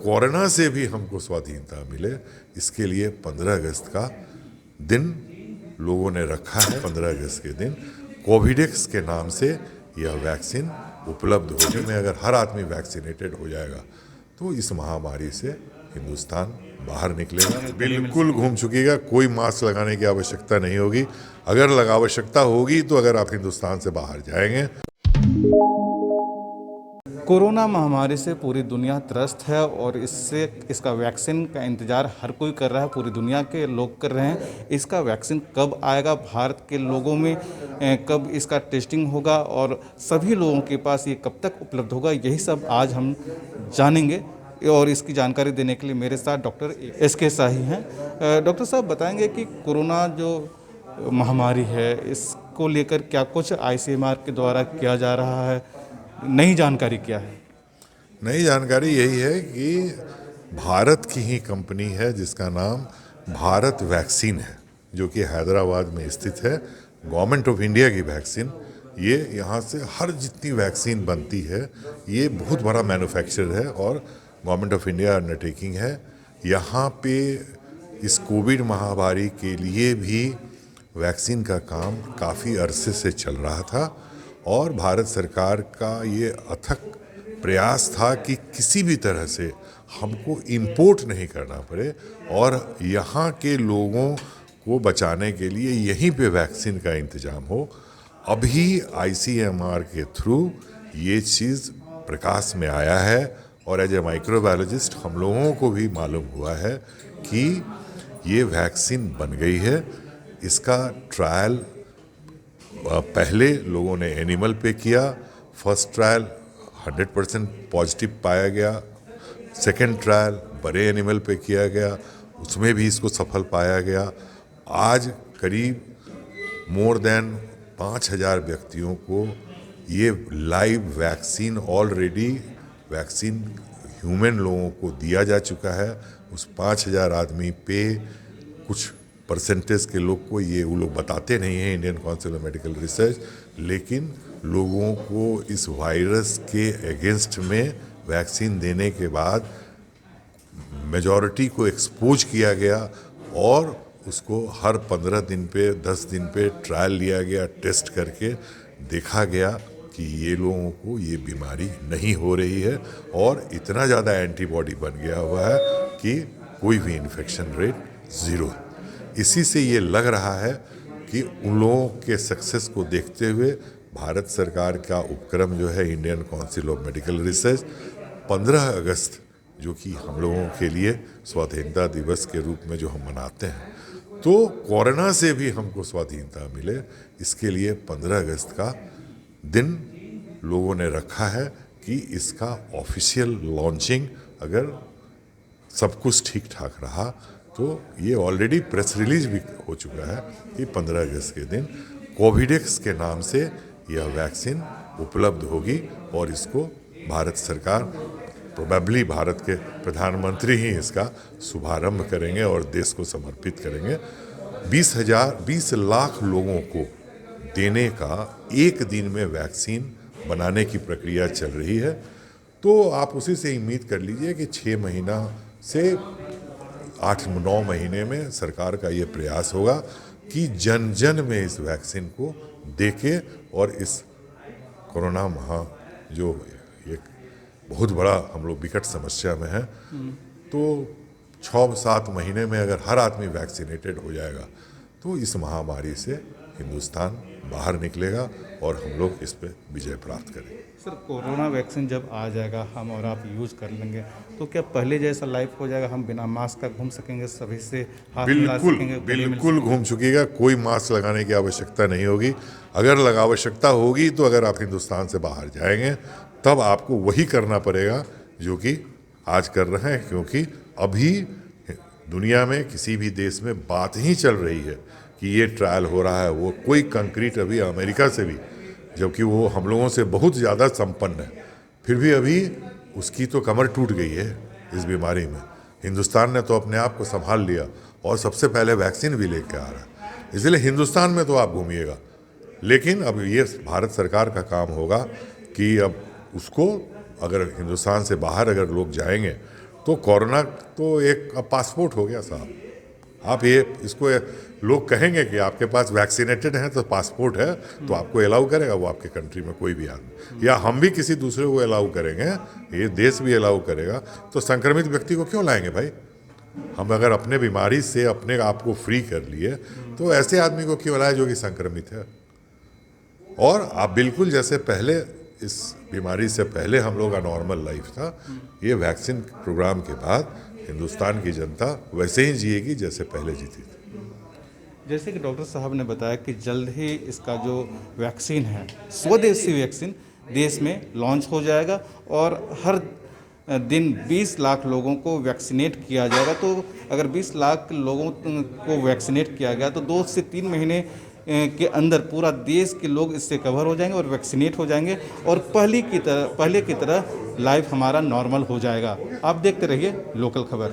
Corona से भी हमको स्वाधीनता मिले, इसके लिए 15 अगस्त का दिन लोगों ने रखा है। 15 अगस्त के दिन कोविडेक्स के नाम से यह वैक्सीन उपलब्ध होने में अगर हर आदमी वैक्सीनेटेड हो जाएगा तो इस महामारी से हिंदुस्तान बाहर निकलेगा, बिल्कुल घूम चुकेगा। कोई मास्क लगाने की आवश्यकता नहीं होगी। अगर आवश्यकता होगी तो अगर आप हिंदुस्तान से बाहर जाएंगे। कोरोना महामारी से पूरी दुनिया त्रस्त है और इसका वैक्सीन का इंतज़ार हर कोई कर रहा है, पूरी दुनिया के लोग कर रहे हैं। इसका वैक्सीन कब आएगा, भारत के लोगों में कब इसका टेस्टिंग होगा और सभी लोगों के पास ये कब तक उपलब्ध होगा, यही सब आज हम जानेंगे। और इसकी जानकारी देने के लिए मेरे साथ डॉक्टर SK शाही हैं। डॉक्टर साहब बताएंगे कि कोरोना जो महामारी है इसको लेकर क्या कुछ ICMR के द्वारा किया जा रहा है, नई जानकारी क्या है? नई जानकारी यही है कि भारत की ही कंपनी है जिसका नाम भारत वैक्सीन है, जो कि हैदराबाद में स्थित है। गवर्नमेंट ऑफ इंडिया की वैक्सीन, ये यहाँ से हर जितनी वैक्सीन बनती है ये बहुत बड़ा मैन्युफैक्चरर है और गवर्नमेंट ऑफ इंडिया अंडरटेकिंग है। यहाँ पे इस कोविड महामारी के लिए भी वैक्सीन का काम काफ़ी अरसे से चल रहा था और भारत सरकार का ये अथक प्रयास था कि किसी भी तरह से हमको इंपोर्ट नहीं करना पड़े और यहाँ के लोगों को बचाने के लिए यहीं पे वैक्सीन का इंतजाम हो। अभी ICMR के थ्रू ये चीज़ प्रकाश में आया है और एज ए माइक्रोबायोलॉजिस्ट हम लोगों को भी मालूम हुआ है कि ये वैक्सीन बन गई है। इसका ट्रायल पहले लोगों ने एनिमल पे किया। फर्स्ट ट्रायल 100% पॉजिटिव पाया गया। सेकेंड ट्रायल बड़े एनिमल पे किया गया, उसमें भी इसको सफल पाया गया। आज करीब मोर देन 5000 व्यक्तियों को ये live vaccine already vaccine human लोगों को दिया जा चुका है। उस 5000 आदमी पे कुछ परसेंटेज के लोग को ये वो लोग बताते नहीं हैं, Indian council of medical research, लेकिन लोगों को इस वायरस के अगेंस्ट में वैक्सीन देने के बाद मेजॉरिटी को एक्सपोज किया गया और उसको हर 15 दिन पे 10 दिन पे ट्रायल लिया गया। टेस्ट करके देखा गया कि ये लोगों को ये बीमारी नहीं हो रही है और इतना ज़्यादा एंटीबॉडी बन गया हुआ है कि कोई भी इन्फेक्शन रेट ज़ीरो है। इसी से ये लग रहा है कि उन लोगों के सक्सेस को देखते हुए भारत सरकार का उपक्रम जो है Indian council of medical research 15 अगस्त जो कि हम लोगों के लिए स्वाधीनता दिवस के रूप में जो हम मनाते हैं, तो कोरोना से भी हमको स्वाधीनता मिले, इसके लिए 15 अगस्त का दिन लोगों ने रखा है कि इसका ऑफिशियल लॉन्चिंग अगर सब कुछ ठीक ठाक रहा तो ये ऑलरेडी प्रेस रिलीज भी हो चुका है कि 15 अगस्त के दिन कोविडेक्स के नाम से यह वैक्सीन उपलब्ध होगी और इसको भारत सरकार, प्रोबेबली भारत के प्रधानमंत्री ही इसका शुभारंभ करेंगे और देश को समर्पित करेंगे। 20 लाख लोगों को देने का एक दिन में वैक्सीन बनाने की प्रक्रिया चल रही है। तो आप उसी से उम्मीद कर लीजिए कि 6 महीना से 8-9 महीने में सरकार का ये प्रयास होगा कि जन जन में इस वैक्सीन को देके और इस कोरोना जो एक बहुत बड़ा हम लोग विकट समस्या में है, तो 6-7 महीने में अगर हर आदमी वैक्सीनेटेड हो जाएगा तो इस महामारी से हिंदुस्तान बाहर निकलेगा और हम लोग इस पे विजय प्राप्त करेंगे। सर, कोरोना वैक्सीन जब आ जाएगा, हम और आप यूज़ कर लेंगे, तो क्या पहले जैसा लाइफ हो जाएगा? हम बिना मास्क का घूम सकेंगे, सभी से हाथ मिला सकेंगे? बिल्कुल घूम चुकेगा। कोई मास्क लगाने की आवश्यकता नहीं होगी। अगर आवश्यकता होगी तो अगर आप हिंदुस्तान से बाहर जाएंगे तब आपको वही करना पड़ेगा जो कि आज कर रहे हैं, क्योंकि अभी दुनिया में किसी भी देश में बात ही चल रही है कि ये ट्रायल हो रहा है। वो कोई कंक्रीट अभी अमेरिका से भी, जबकि वो हम लोगों से बहुत ज़्यादा संपन्न है, फिर भी अभी उसकी तो कमर टूट गई है इस बीमारी में। हिंदुस्तान ने तो अपने आप को संभाल लिया और सबसे पहले वैक्सीन भी लेकर आ रहा है। इसलिए हिंदुस्तान में तो आप घूमिएगा, लेकिन अब ये भारत सरकार का काम होगा कि अब उसको अगर हिंदुस्तान से बाहर अगर लोग जाएंगे तो कोरोना तो एक अब पासपोर्ट हो गया साहब। आप ये इसको लोग कहेंगे कि आपके पास वैक्सीनेटेड हैं तो पासपोर्ट है, तो आपको अलाउ करेगा वो आपके कंट्री में कोई भी आदमी, या हम भी किसी दूसरे को अलाउ करेंगे, ये देश भी अलाउ करेगा, तो संक्रमित व्यक्ति को क्यों लाएंगे भाई? हम अगर अपने बीमारी से अपने आप को फ्री कर लिए तो ऐसे आदमी को क्यों लाए जो कि संक्रमित है? और आप बिल्कुल जैसे पहले इस बीमारी से पहले हम लोग का नॉर्मल लाइफ था, ये वैक्सीन प्रोग्राम के बाद हिंदुस्तान की जनता वैसे ही जिएगी जैसे पहले जीती थी। जैसे कि डॉक्टर साहब ने बताया कि जल्द ही इसका जो वैक्सीन है, स्वदेशी वैक्सीन देश में लॉन्च हो जाएगा और हर दिन 20 लाख लोगों को वैक्सीनेट किया जाएगा। तो अगर 20 लाख लोगों को वैक्सीनेट किया गया तो 2 से 3 महीने के अंदर पूरा देश के लोग इससे कवर हो जाएंगे और वैक्सीनेट हो जाएंगे और पहले की तरह लाइफ हमारा नॉर्मल हो जाएगा। आप देखते रहिए लोकल खबर।